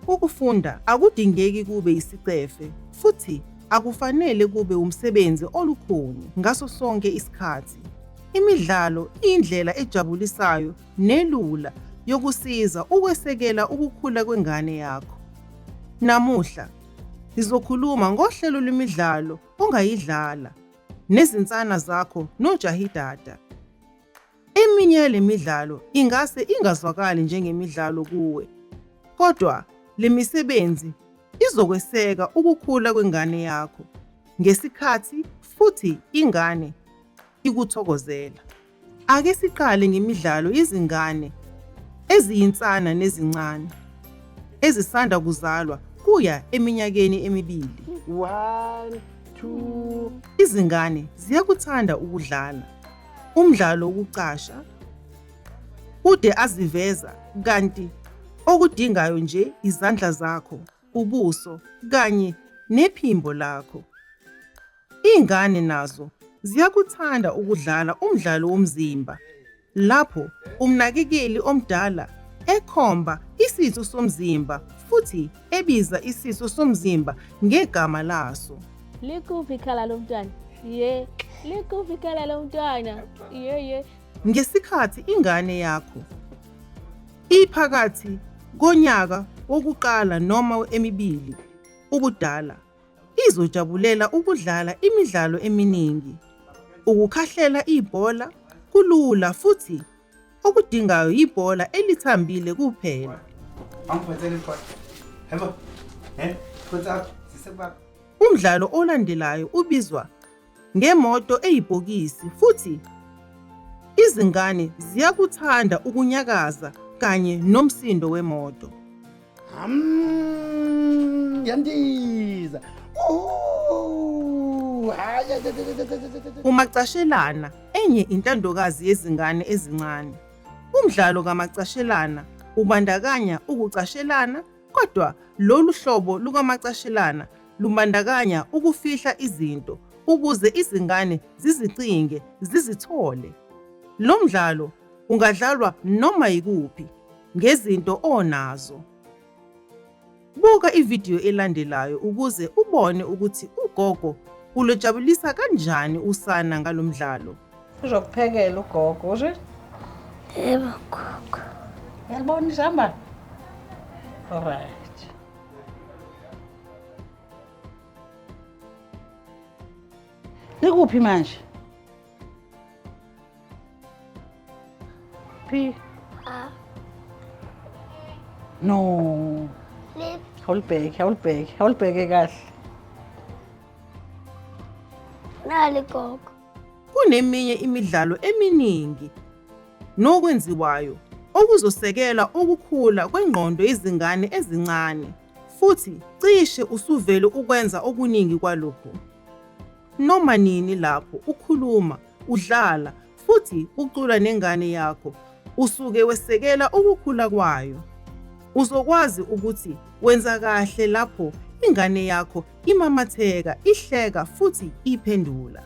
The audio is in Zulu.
Ukufunda akudingeki kube isicefe futhi akufanele kube umsebenzi olukhuni ngaso sonke isikhathi. Imidlalo iyindlela ejabulisayo nelula yokusiza ukwesekela ukukhula kwengane yakho. Namuhla sizokhuluma ngohlelo lwemidlalo ongayidlala nezinsana zakho nojahidada. Eminye yale midlalo ingase ingazwakali njengemidlalo kuwe, kodwa le misebenzi izokweseka ukukhula kwengane yakho ngesikhathi futhi ingane ikuthokozela. Ake siqale ngemidlalo yezingane eziyinsana nezincane ezisanda kuzalwa kuya eminyakeni emibili. 1, 2. Izingane ziyakuthanda ukudlala umdlalo wokucasha kude aziveza, kanti okudingayo nje izandla zakho, ubuso kanye nephimbo lakho. Ingane nazo ziyakuthanda ukudlala umdlalo womzimba, lapho umnakekeli omdala ekhomba isitho somzimba futhi ebiza isitho somzimba ngegama laso. Likuphi ikhala lomntwana? Likuphi ikhala lomntwana? Ngesikhathi ingane yakho iphakathi konyaka wokuqala noma emibili ubudala, izojabulela ukudlala imidlalo eminingi. Ukukhahlela ibhola kulula futhi okudingayo ibhola elithambile kuphela. Umdlalo olandelayo ubizwa ngemoto eyibhokisi futhi izingane ziyakuthanda ukunyakaza kanye nomsindo wemoto. Yandiza. Umacashelana enye intandokazi yezingane ezincane. Umdlalo kamacashelana ubandakanya ukucashelana, kodwa lolu hlobo lukamacashelana lumbandakanya ukufihla izinto ukuze izingane zizicinge zizithole. Lo mdlalo ungadlalwa noma yikuphi ngezinto onazo. Buka ividiyo elandelayo ukuze ubone ukuthi ugogo ulojabulisa kanjani usana ngalomdlalo. Uzokuphekela ugogo uzwe? Yebo gogo. Uyalibona izamba? Alright. Likuphi manje? Phi? No. Lip. Hawulibheke kahle. Nali gogo. Kuneminye imidlalo eminingi nokwenziwayo okuzosekela ukukhula kwengqondo yezingane ezincane, futhi cishe usuvele ukwenza okuningi kwalokho. Noma nini lapho ukhuluma, udlala futhi ucula nengane yakho, usuke wesekela ukukhula kwayo. Uzokwazi ukuthi wenza kahle lapho ingane yakho imamatheka, ihleka futhi iphendula.